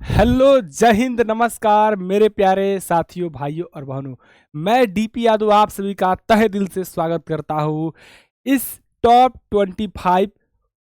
Hello, जय हिंद, नमस्कार मेरे प्यारे साथियों, भाइयों और बहनों। मैं डीपी यादव आप सभी का तहे दिल से स्वागत करता हूँ इस टॉप 25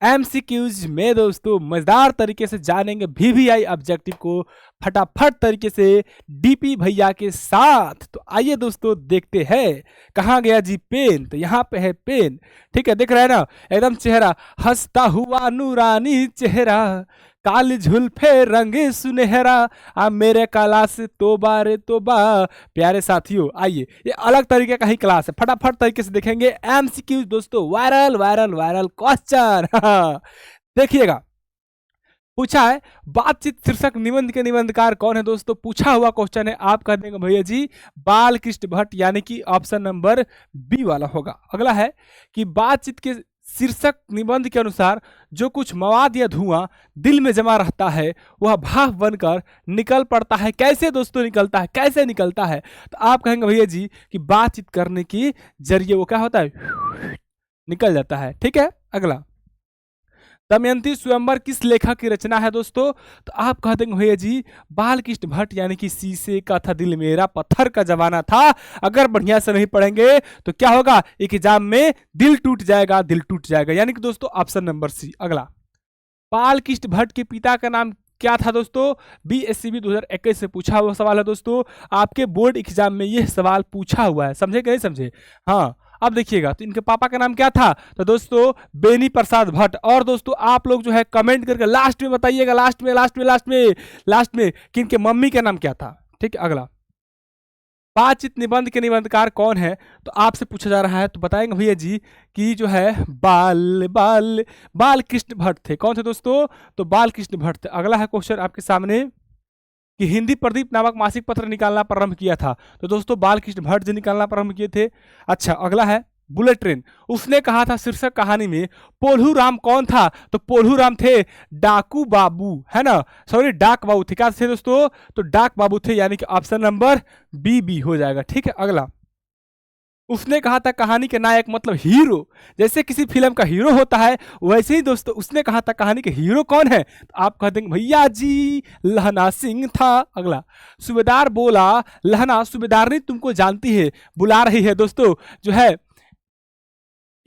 एमसीक्यूज में। दोस्तों, मजेदार तरीके से जानेंगे वीवीआई ऑब्जेक्टिव को फटाफट तरीके से डीपी भैया के साथ। तो आइए दोस्तों, देखते हैं कहाँ गया जी पेन। तो यहाँ पे है पेन, ठीक है, दिख रहा है ना एकदम चेहरा, हंसता हुआ नूरानी चेहरा, काली झुल्फे रंगे सुनहरा, आ मेरे कला से तोबा रे तोबा। प्यारे साथियों, आइए, ये अलग तरीके का ही क्लास है, फटाफट तरीके से देखेंगे एमसीक्यूज दोस्तों, वायरल वायरल वायरल क्वेश्चन। देखिएगा, पूछा है बातचीत शीर्षक निबंध के निबंधकार कौन है दोस्तों। पूछा हुआ क्वेश्चन है, आप कर देंगे भैया जी बालकृष्ण भट्ट, यानी कि ऑप्शन नंबर बी वाला होगा। अगला है कि बातचीत के शीर्षक निबंध के अनुसार जो कुछ मवाद या धुआं दिल में जमा रहता है वह भाप बनकर निकल पड़ता है। कैसे दोस्तों निकलता है, कैसे निकलता है? तो आप कहेंगे भैया जी कि बातचीत करने के जरिए वो क्या होता है, निकल जाता है। ठीक है, अगला, दमयंती स्वयंवर किस लेखक की रचना है दोस्तों। तो आप कह देंगे भैया जी बालकृष्ण भट्ट, यानी कि शीशे का था दिल मेरा, पत्थर का जमाना था। अगर बढ़िया से नहीं पढ़ेंगे तो क्या होगा, एक एग्जाम में दिल टूट जाएगा, दिल टूट जाएगा। यानी कि दोस्तों ऑप्शन नंबर सी। अगला, बालकृष्ण भट्ट के पिता का नाम क्या था दोस्तों। बीएससीबी 2021 से पूछा हुआ सवाल है दोस्तों, आपके बोर्ड एग्जाम में यह सवाल पूछा हुआ है, समझे कि नहीं समझे। हाँ, अब देखिएगा, तो इनके पापा का नाम क्या था। तो दोस्तों बेनी प्रसाद भट्ट। और दोस्तों आप लोग जो है कमेंट करके लास्ट में बताइएगा, लास्ट में कि इनके मम्मी का नाम क्या था। ठीक है, अगला, बातचीत निबंध के निबंधकार कौन है। तो आपसे पूछा जा रहा है, तो बताएंगे भैया जी कि जो है बाल कृष्ण भट्ट थे। कौन थे दोस्तों? तो बाल कृष्ण भट्ट थे। अगला है क्वेश्चन आपके सामने कि हिंदी प्रदीप नामक मासिक पत्र निकालना प्रारंभ किया था। तो दोस्तों बाल कृष्ण भट्ट जी निकालना प्रारंभ किए थे। अच्छा, अगला है बुलेट ट्रेन, उसने कहा था शीर्षक कहानी में पोल्हू राम कौन था। तो पोल्हू राम थे डाकू बाबू, है ना, सॉरी डाक बाबू थे। क्या थे दोस्तों? तो डाक बाबू थे, यानी कि ऑप्शन नंबर बी हो जाएगा। ठीक है, अगला, उसने कहा था कहानी के नायक मतलब हीरो, जैसे किसी फिल्म का हीरो होता है वैसे ही दोस्तों उसने कहा था कहानी के हीरो कौन है। तो आप कह देंगे भैया जी लहना सिंह था। अगला, सूबेदार बोला लहना सूबेदारनी तुमको जानती है, बुला रही है। दोस्तों जो है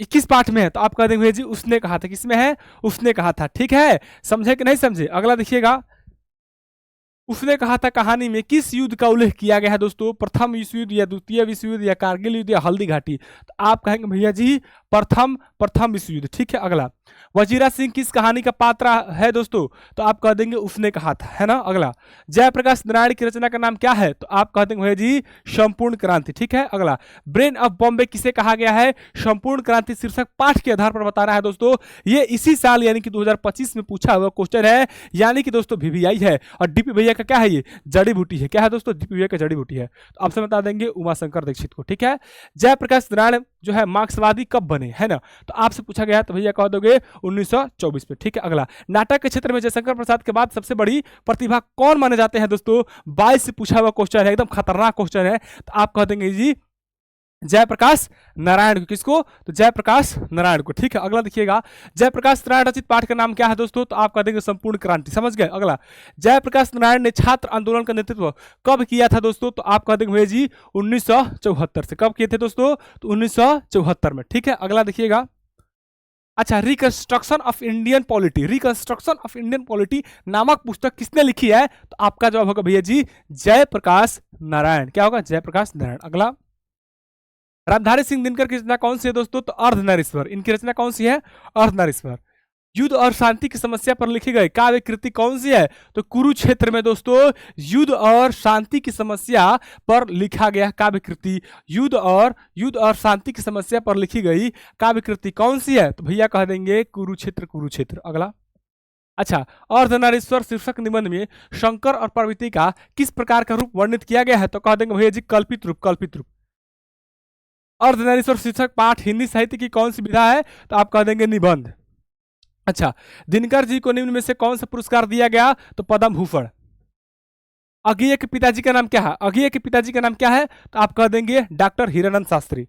21 पाठ में है, तो आप कह देंगे भैया जी उसने कहा था, किसमें है, उसने कहा था। ठीक है, समझे कि नहीं समझे। अगला देखिएगा, उसने कहा था कहानी में किस युद्ध का उल्लेख किया गया है दोस्तों। प्रथम विश्व युद्ध या द्वितीय विश्व युद्ध या कारगिल युद्ध या हल्दी घाटी। तो आप कहेंगे भैया जी प्रथम विश्व युद्ध। ठीक है, अगला, वजीरा सिंह किस कहानी का पात्र है दोस्तों। तो आप कह देंगे उसने कहा था, है ना। अगला, जयप्रकाश नारायण की रचना का नाम क्या है। तो आप कह देंगे भैया जी संपूर्ण क्रांति। ठीक है, अगला, ब्रेन ऑफ बॉम्बे किसे कहा गया है। संपूर्ण क्रांति शीर्षक पाठ के आधार पर बताना है दोस्तों। ये इसी साल यानी कि 2025 में पूछा हुआ क्वेश्चन है, यानी कि दोस्तों वीवीआई है। और डीपी भैया का क्या है, ये जड़ी बूटी है। क्या है दोस्तों? डीपी भैया का जड़ी बूटी है। तो आपसे बता देंगे उमाशंकर दीक्षित को। ठीक है, जयप्रकाश नारायण जो है मार्क्सवादी कब बने, है ना। तो आपसे पूछा गया तो भैया कह दोगे 1924 पे। ठीक है, अगला, नाटक के क्षेत्र में जयशंकर प्रसाद के बाद सबसे बड़ी प्रतिभा कौन माने जाते हैं दोस्तों। 22 से पूछा हुआ क्वेश्चन है, एकदम खतरनाक क्वेश्चन है। तो आप कह देंगे जी जयप्रकाश नारायण को। किसको? तो जयप्रकाश नारायण को। ठीक है, अगला देखिएगा, जयप्रकाश नारायण रचित पाठ का नाम क्या है दोस्तों। तो आप कह देंगे संपूर्ण क्रांति। समझ गए। अगला, जयप्रकाश नारायण ने छात्र आंदोलन का नेतृत्व कब किया था दोस्तों। तो आप कह देंगे भैया जी 1974 से। कब किए थे दोस्तों? तो 1974 में। ठीक है, अगला देखिएगा, अच्छा, रिकंस्ट्रक्शन ऑफ इंडियन पॉलिटी नामक पुस्तक किसने लिखी है। तो आपका जवाब होगा भैया जी जयप्रकाश नारायण। क्या होगा? जयप्रकाश नारायण। अगला, रामधारी सिंह दिनकर की रचना कौन सी है दोस्तों। तो अर्धनारीश्वर। इनकी रचना कौन सी है? अर्धनारीश्वर। युद्ध और शांति की समस्या पर लिखी गई काव्य कृति कौन सी है। तो कुरुक्षेत्र में दोस्तों युद्ध और शांति की समस्या पर लिखा गया काव्य कृति, युद्ध और शांति की समस्या पर लिखी गई काव्य कृति कौन सी है। तो भैया कह देंगे कुरुक्षेत्र। अगला, अच्छा, अर्धनारीश्वर शीर्षक निबंध में शंकर और पार्वती का किस प्रकार का रूप वर्णित किया गया है। तो कह देंगे भैया जी कल्पित रूप। अर्धनारीश्वर शीर्षक पाठ हिंदी साहित्य की कौन सी विधा है। तो आप कह देंगे निबंध। अच्छा, दिनकर जी को निम्न में से कौन सा पुरस्कार दिया गया। तो पद्म भूषण। अज्ञेय के पिताजी का नाम क्या है। तो आप कह देंगे डॉक्टर हीरानंद शास्त्री।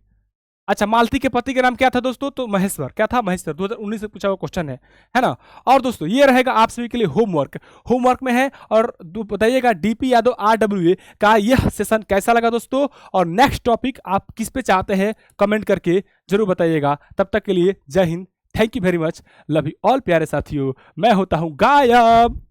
अच्छा, मालती के पति का नाम क्या था दोस्तों? तो महेश्वर। क्या था? महेश्वर। 2019 से पूछा हुआ क्वेश्चन है ना। और दोस्तों ये रहेगा आप सभी के लिए होमवर्क। होमवर्क में है, और बताइएगा डीपी यादव RWA का यह सेशन कैसा लगा दोस्तों, और नेक्स्ट टॉपिक आप किस पे चाहते हैं कमेंट करके जरूर बताइएगा। तब तक के लिए जय Hind, thank you very much, love you all प्यारे साथियों, मैं होता हूं गायब।